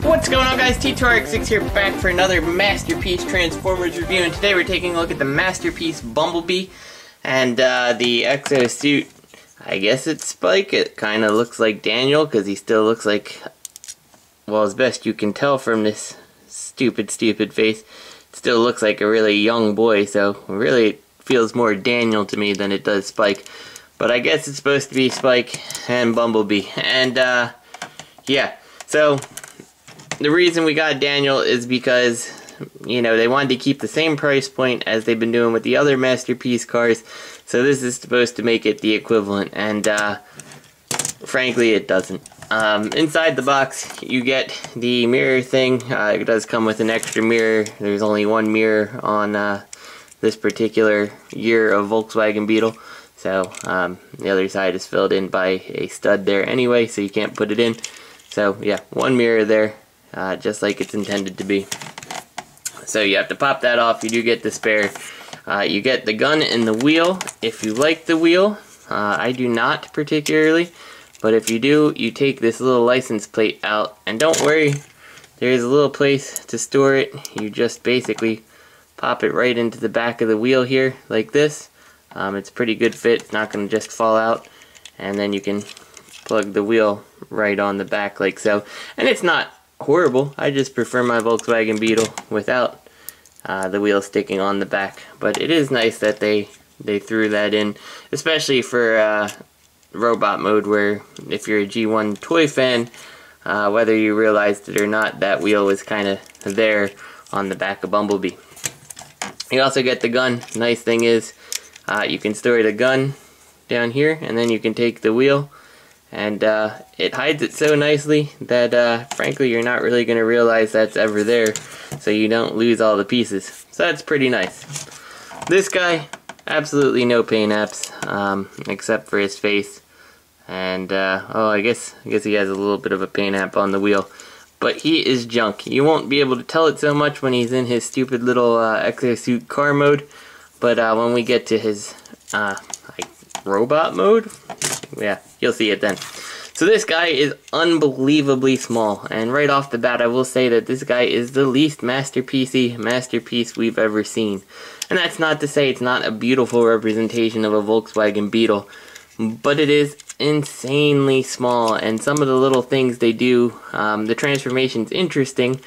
What's going on, guys? T2RX6 here, back for another Masterpiece Transformers review, and today we're taking a look at the Masterpiece Bumblebee and the exosuit. I guess it's Spike. It kind of looks like Daniel because he still looks like, well, as best you can tell from this stupid face, it still looks like a really young boy, so really it feels more Daniel to me than it does Spike. But I guess it's supposed to be Spike and Bumblebee, and yeah, so the reason we got Daniel is because, you know, they wanted to keep the same price point as they've been doing with the other Masterpiece cars, so this is supposed to make it the equivalent, and frankly it doesn't. Inside the box you get the mirror thing. It does come with an extra mirror. There's only one mirror on this particular year of Volkswagen Beetle, so the other side is filled in by a stud there anyway, so you can't put it in. So yeah, one mirror there. Just like it's intended to be. So you have to pop that off. You do get the spare. You get the gun and the wheel if you like the wheel. I do not particularly, but if you do, you take this little license plate out, and don't worry, there's a little place to store it. You just basically pop it right into the back of the wheel here like this. It's a pretty good fit. It's not going to just fall out, and then you can plug the wheel right on the back like so. And it's not horrible. I just prefer my Volkswagen Beetle without the wheel sticking on the back, but it is nice that they threw that in, especially for robot mode, where if you're a G1 toy fan, whether you realized it or not, that wheel was kind of there on the back of Bumblebee. You also get the gun. Nice thing is you can store the gun down here, and then you can take the wheel, and it hides it so nicely that frankly you're not really going to realize that's ever there, so you don't lose all the pieces. So that's pretty nice. This guy, absolutely no paint apps, except for his face, and oh, I guess he has a little bit of a paint app on the wheel, but he is junk. You won't be able to tell it so much when he's in his stupid little exosuit car mode, but when we get to his like robot mode, yeah, you'll see it then. So this guy is unbelievably small, and right off the bat I will say that this guy is the least masterpiece-y masterpiece we've ever seen. And that's not to say it's not a beautiful representation of a Volkswagen Beetle, but it is insanely small, and some of the little things they do, the transformation's interesting.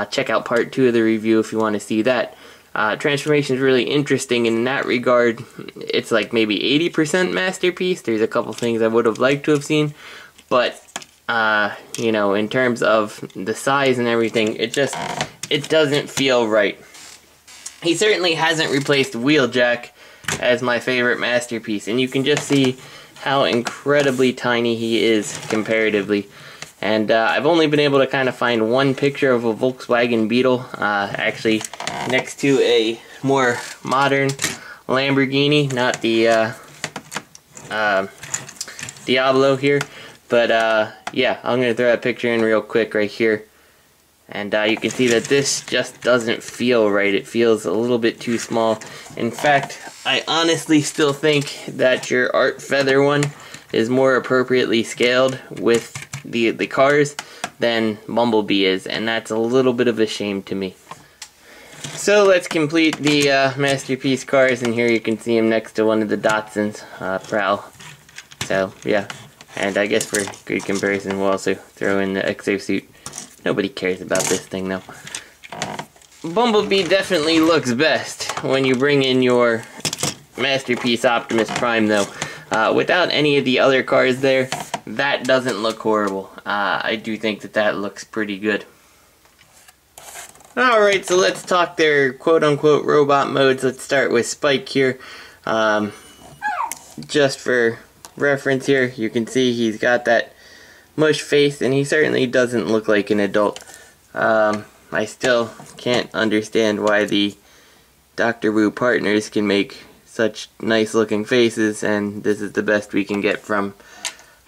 Check out part 2 of the review if you want to see that. Transformation is really interesting in that regard. It's like maybe 80% masterpiece. There's a couple things I would have liked to have seen, but you know, in terms of the size and everything, it doesn't feel right. He certainly hasn't replaced Wheeljack as my favorite masterpiece, and you can just see how incredibly tiny he is comparatively. And I've only been able to kind of find one picture of a Volkswagen Beetle, actually next to a more modern Lamborghini, not the Diablo here. But yeah, I'm going to throw that picture in real quick right here. And you can see that this just doesn't feel right. It feels a little bit too small. In fact, I honestly still think that your Art Feather one is more appropriately scaled with the cars than Bumblebee is, and that's a little bit of a shame to me. So let's complete the Masterpiece cars, and here you can see him next to one of the Datsuns, Prowl. So yeah, and I guess for good comparison we'll also throw in the exosuit. Nobody cares about this thing though. Bumblebee definitely looks best when you bring in your Masterpiece Optimus Prime though. Without any of the other cars there, that doesn't look horrible. I do think that looks pretty good. Alright, so let's talk their quote-unquote robot modes. Let's start with Spike here. Just for reference here, you can see he's got that mush face, and he certainly doesn't look like an adult. I still can't understand why the Dr. Wu partners can make such nice looking faces, and this is the best we can get from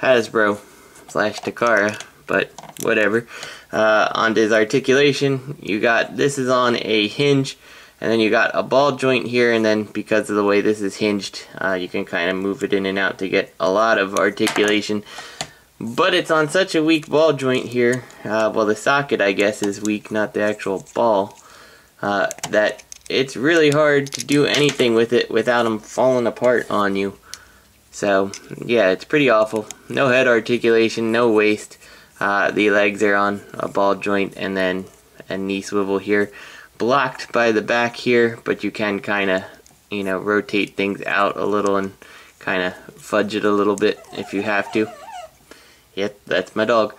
Hasbro / Takara, but whatever. On his articulation, you got, this is on a hinge, and then you got a ball joint here, and then because of the way this is hinged, you can kind of move it in and out to get a lot of articulation. but it's on such a weak ball joint here, well, the socket I guess is weak, not the actual ball, that it's really hard to do anything with it without them falling apart on you. So yeah, it's pretty awful. No head articulation, no waist. The legs are on a ball joint and then a knee swivel here, blocked by the back here, but you can kind of, you know, rotate things out a little and kind of fudge it a little bit if you have to. Yep, that's my dog,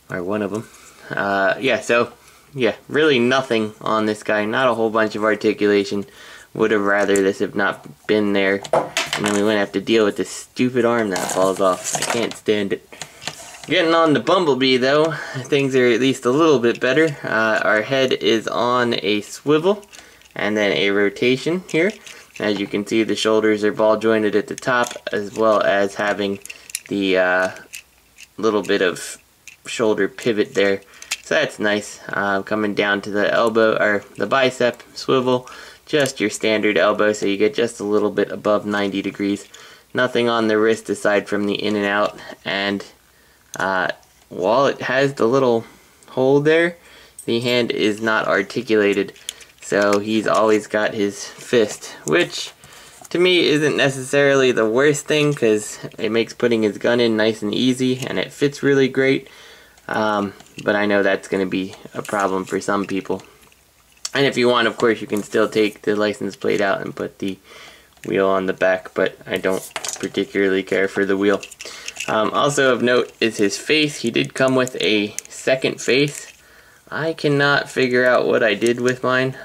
or one of them. Yeah, so yeah, really nothing on this guy, not a whole bunch of articulation. Would have rather this have not been there, and then we wouldn't have to deal with this stupid arm that falls off. I can't stand it. Getting on the Bumblebee though, things are at least a little bit better. Our head is on a swivel and then a rotation here. As you can see, the shoulders are ball jointed at the top, as well as having the little bit of shoulder pivot there. So that's nice. Coming down to the elbow, or the bicep swivel, just your standard elbow, so you get just a little bit above 90 degrees. Nothing on the wrist aside from the in and out, and while it has the little hole there, the hand is not articulated, so he's always got his fist, which to me isn't necessarily the worst thing, because it makes putting his gun in nice and easy, and it fits really great, but I know that's going to be a problem for some people. And if you want, of course, you can still take the license plate out and put the wheel on the back, but I don't particularly care for the wheel. Also of note is his face. He did come with a second face. I cannot figure out what I did with mine.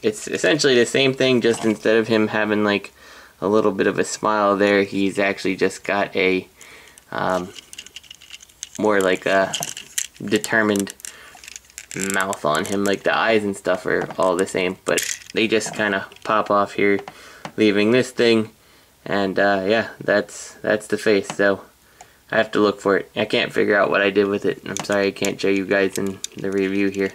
It's essentially the same thing, just instead of him having like a little bit of a smile there, he's actually just got a more like a determined mouth on him. Like the eyes and stuff are all the same, but they just kind of pop off here, leaving this thing, and yeah, that's the face. So I have to look for it. I can't figure out what I did with it. I'm sorry I can't show you guys in the review here.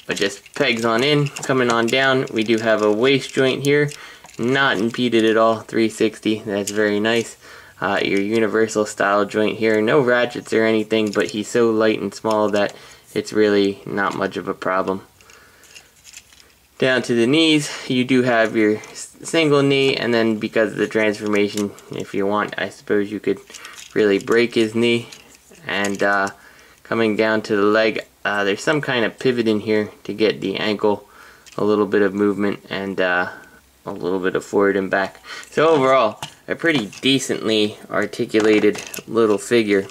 But just pegs on in, coming on down. We do have a waist joint here, not impeded at all, 360. That's very nice. Your universal style joint here, no ratchets or anything, but he's so light and small that it's really not much of a problem. Down to the knees, you do have your single knee, and then because of the transformation, if you want, I suppose you could really break his knee. And coming down to the leg, there's some kind of pivot in here to get the ankle a little bit of movement and a little bit of forward and back. So overall, a pretty decently articulated little figure.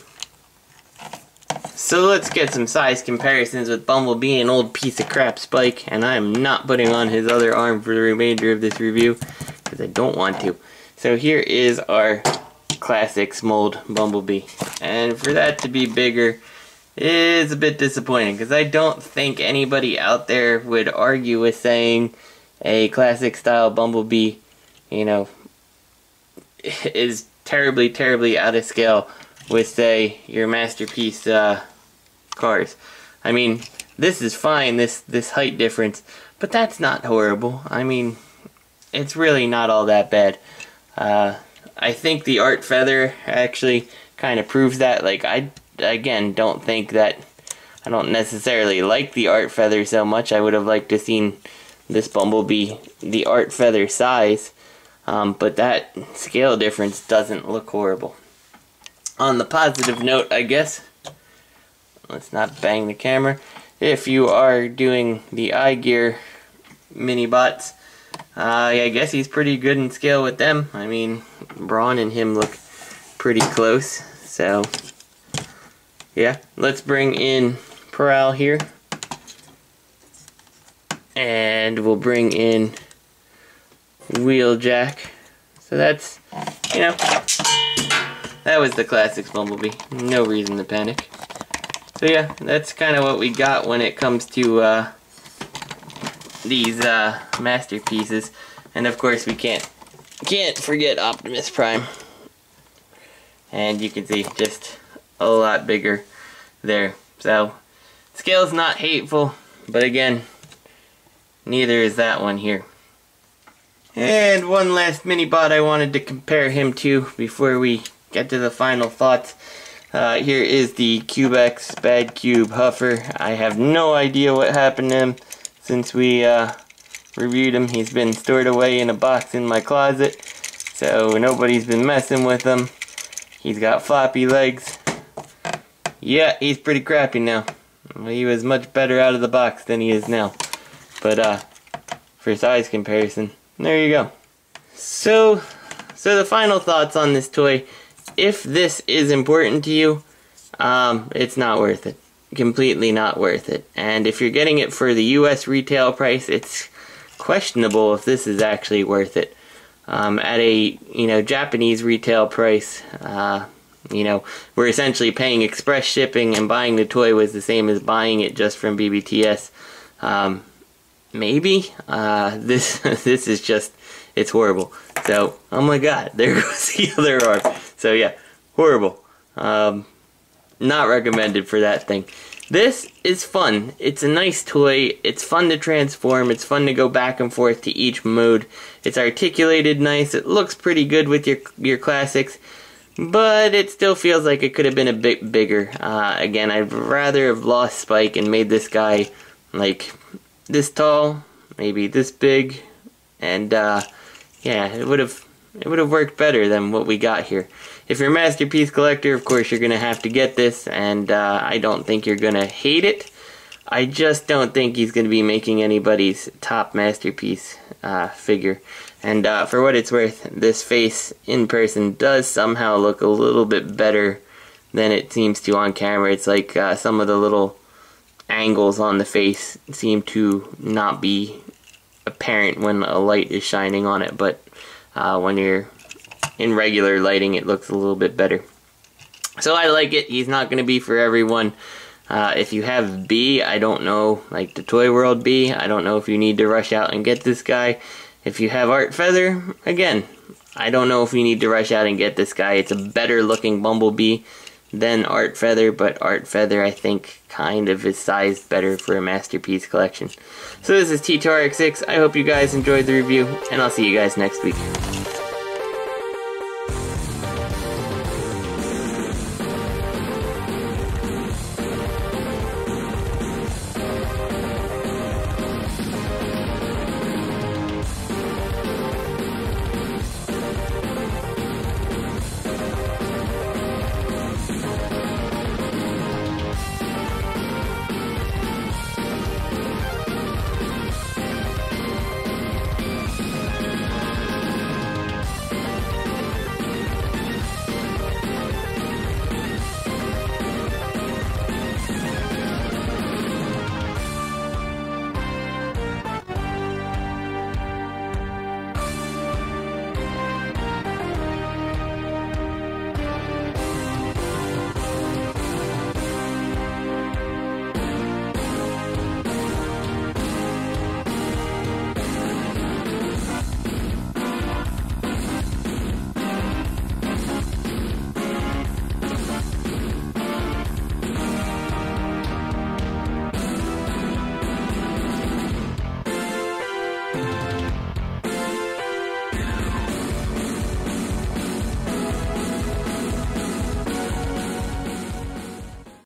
So let's get some size comparisons with Bumblebee, an old piece of crap Spike, and I am not putting on his other arm for the remainder of this review because I don't want to. So here is our classics mold Bumblebee, and for that to be bigger is a bit disappointing, because I don't think anybody out there would argue with saying a classic style Bumblebee, you know, is terribly out of scale with, say, your masterpiece cars. I mean, this is fine, this height difference, but that's not horrible. I mean, it's really not all that bad. I think the art feather actually kind of proves that. Like, I, again, don't think that, I don't necessarily like the art feather so much. I would have liked to seen this Bumblebee the art feather size, but that scale difference doesn't look horrible. On the positive note, I guess, let's not bang the camera, if you are doing the eye gear mini bots, I guess he's pretty good in scale with them. I mean, Braun and him look pretty close, so yeah. Let's bring in Prowl here, and we'll bring in Wheeljack. So that's, you know, that was the classics Bumblebee. No reason to panic. So yeah, that's kind of what we got when it comes to these masterpieces. And of course we can't forget Optimus Prime. And you can see just a lot bigger there. So scale's not hateful, but again, neither is that one here. And one last mini bot I wanted to compare him to before we get to the final thoughts Here is the Cubex Bad Cube Huffer. I have no idea what happened to him since we reviewed him. He's been stored away in a box in my closet, so nobody's been messing with him. He's got floppy legs. Yeah, he's pretty crappy now. He was much better out of the box than he is now. But for size comparison, there you go. So the final thoughts on this toy. If this is important to you, it's not worth it. Completely not worth it. And if you're getting it for the US retail price, it's questionable if this is actually worth it. At a Japanese retail price, we're essentially paying express shipping, and buying the toy was the same as buying it just from BBTS. Maybe this is just, it's horrible. So, oh my god, there goes the other arm. So yeah, horrible. Not recommended for that thing. This is fun. It's a nice toy. It's fun to transform. It's fun to go back and forth to each mode. It's articulated nice. It looks pretty good with your classics, but it still feels like it could have been a bit bigger. Again, I'd rather have lost Spike and made this guy like this tall, maybe this big, and yeah, it would have worked better than what we got here. If you're a Masterpiece collector, of course you're gonna have to get this, and I don't think you're gonna hate it. I just don't think he's gonna be making anybody's top Masterpiece figure. And for what it's worth, this face in person does somehow look a little bit better than it seems to on camera. It's like some of the little angles on the face seem to not be apparent when a light is shining on it, but when you're in regular lighting it looks a little bit better. So I like it. He's not going to be for everyone. If you have B, I don't know, like the Toy World B, I don't know if you need to rush out and get this guy. If you have Art Feather, again, I don't know if you need to rush out and get this guy. It's a better looking Bumblebee than Art Feather, but Art Feather I think kind of is sized better for a Masterpiece collection. So this is T2RX6. I hope you guys enjoyed the review, and I'll see you guys next week.